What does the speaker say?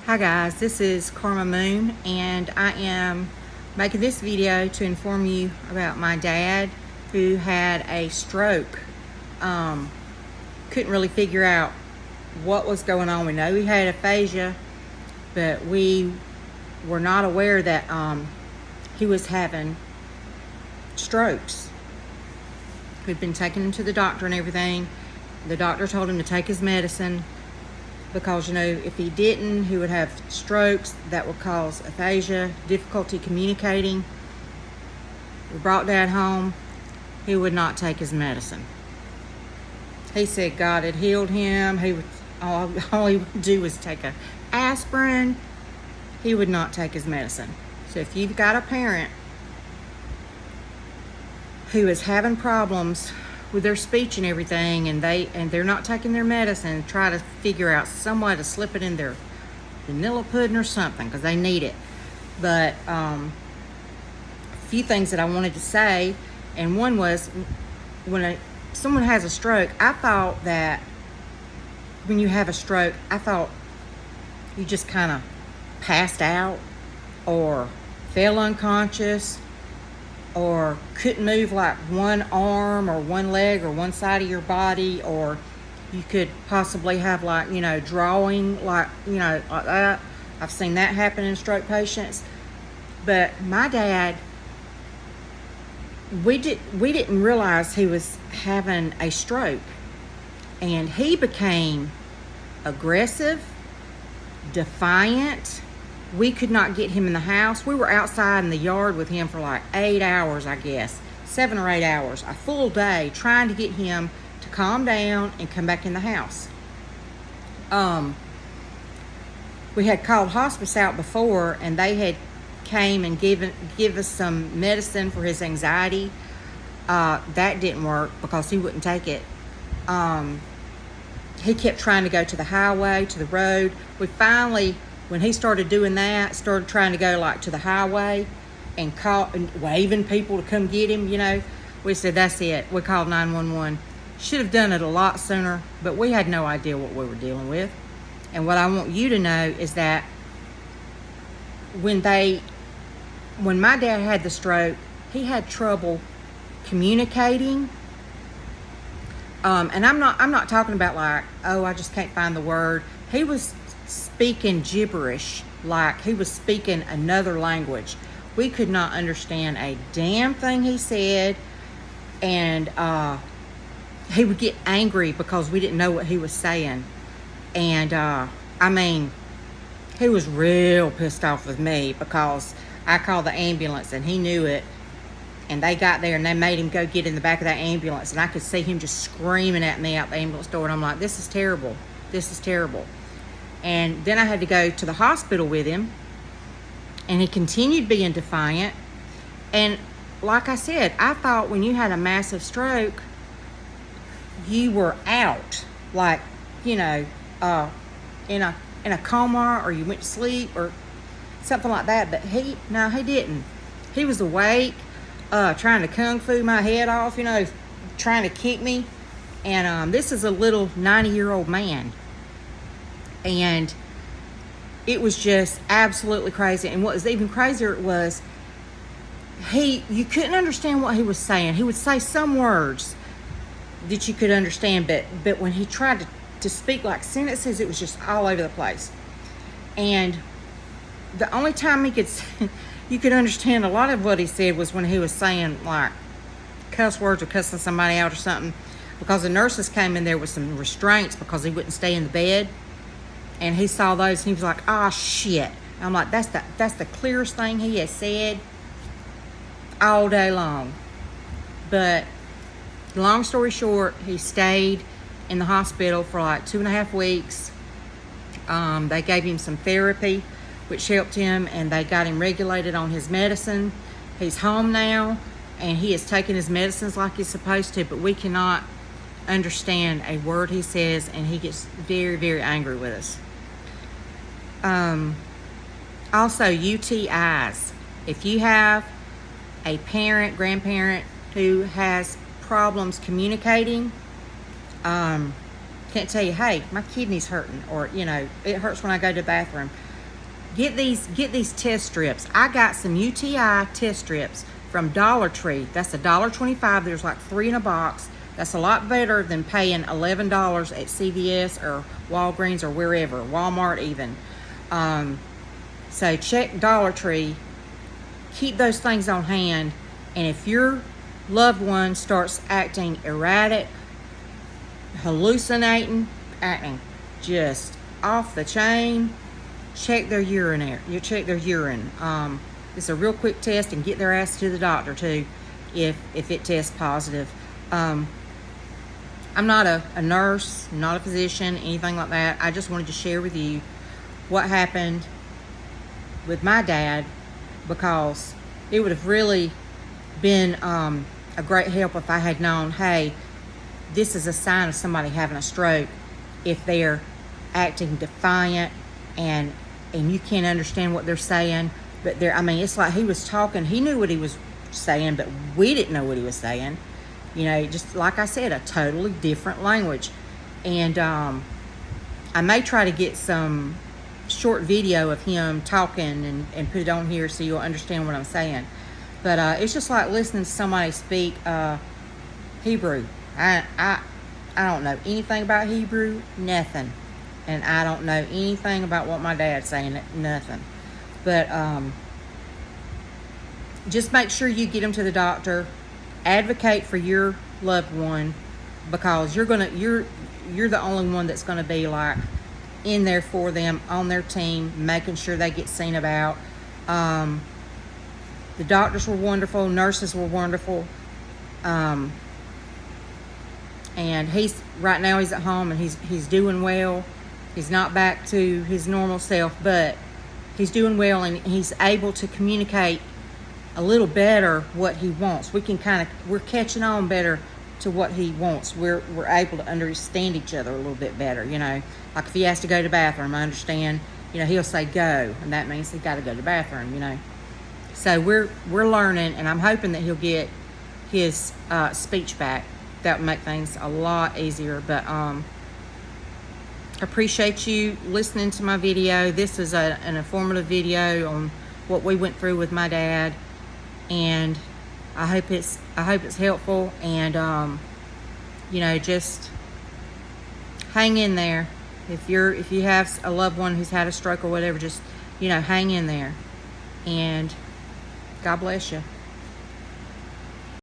Hi guys, this is Karma Moon, and I am making this video to inform you about my dad who had a stroke. Couldn't really figure out what was going on. We know he had aphasia, but we were not aware that he was having strokes. We'd been taking him to the doctor and everything. The doctor told him to take his medicine, because, you know, if he didn't, he would have strokes that would cause aphasia, difficulty communicating. We brought Dad home. He would not take his medicine. He said God had healed him. He would all he would do was take a aspirin. He would not take his medicine. So if you've got a parent who is having problems with their speech and everything, and they're not taking their medicine, try to figure out some way to slip it in their vanilla pudding or something, because they need it. But a few things that I wanted to say, and one was, when someone has a stroke, I thought that when you have a stroke, I thought you just kind of passed out or fell unconscious or couldn't move like one arm or one leg or one side of your body, or you could possibly have, like, you know, drawing, like, you know, like that. I've seen that happen in stroke patients. But my dad, we didn't realize he was having a stroke, and he became aggressive, defiant. We could not get him in the house. We were outside in the yard with him for like 8 hours, I guess. 7 or 8 hours. A full day trying to get him to calm down and come back in the house. We had called hospice out before, and they had came and give us some medicine for his anxiety. That didn't work because he wouldn't take it. He kept trying to go to the highway, to the road. We finally, when he started doing that, started trying to go like to the highway and waving people to come get him, you know, we said, that's it. We called 911. Should have done it a lot sooner, but we had no idea what we were dealing with. And what I want you to know is that when my dad had the stroke, he had trouble communicating. And I'm not talking about like, oh, I just can't find the word. He was speaking gibberish, like he was speaking another language. We could not understand a damn thing he said, and he would get angry because we didn't know what he was saying. And I mean, he was real pissed off with me because I called the ambulance and he knew it, and they got there and they made him go get in the back of that ambulance, and I could see him just screaming at me out the ambulance door, and I'm like, this is terrible. This is terrible. And then I had to go to the hospital with him, and he continued being defiant. And like I said, I thought when you had a massive stroke, you were out, like, you know, in a coma, or you went to sleep or something like that. But he didn't. He was awake, trying to kung fu my head off, you know, trying to kick me. And this is a little 90-year-old man. And it was just absolutely crazy. And what was even crazier was you couldn't understand what he was saying. He would say some words that you could understand, but when he tried to speak like sentences, it was just all over the place. And the only time you could understand a lot of what he said was when he was saying like cuss words or cussing somebody out or something, because the nurses came in there with some restraints because he wouldn't stay in the bed. And he saw those, and he was like, oh, shit. I'm like, that's the clearest thing he has said all day long. But long story short, he stayed in the hospital for like 2.5 weeks. They gave him some therapy, which helped him, and they got him regulated on his medicine. He's home now, and he is taking his medicines like he's supposed to, but we cannot understand a word he says, and he gets very, very angry with us. Also, UTIs. If you have a parent, grandparent who has problems communicating, can't tell you, hey, my kidney's hurting, or, you know, it hurts when I go to the bathroom. get these test strips. I got some UTI test strips from Dollar Tree. That's $1.25. There's like 3 in a box. That's a lot better than paying $11 at CVS or Walgreens or wherever, Walmart even. So check Dollar Tree. Keep those things on hand. And if your loved one starts acting erratic, hallucinating, acting just off the chain, check their urinary. You check their urine. It's a real quick test, and get their ass to the doctor too if it tests positive. I'm not a nurse, not a physician, anything like that. I just wanted to share with you what happened with my dad, because it would have really been a great help if I had known, hey, this is a sign of somebody having a stroke if they're acting defiant and you can't understand what they're saying. But it's like he was talking, he knew what he was saying, but we didn't know what he was saying. Just like I said, a totally different language. And I may try to get some short video of him talking and put it on here so you'll understand what I'm saying. But it's just like listening to somebody speak Hebrew. I don't know anything about Hebrew, nothing. And I don't know anything about what my dad's saying, nothing. But just make sure you get them to the doctor. Advocate for your loved one, because you're the only one that's gonna be like in there for them, on their team, making sure they get seen about. The doctors were wonderful, nurses were wonderful, and right now he's at home and he's doing well. He's not back to his normal self, but he's doing well, and he's able to communicate a little better what he wants. We're catching on better to what he wants. We're able to understand each other a little bit better. Like if he has to go to the bathroom, I understand. He'll say go, and that means he's got to go to the bathroom. So we're learning, and I'm hoping that he'll get his speech back. That would make things a lot easier. But appreciate you listening to my video. This is an informative video on what we went through with my dad, and I hope it's helpful. And just hang in there. If you have a loved one who's had a stroke or whatever, just hang in there, and God bless you.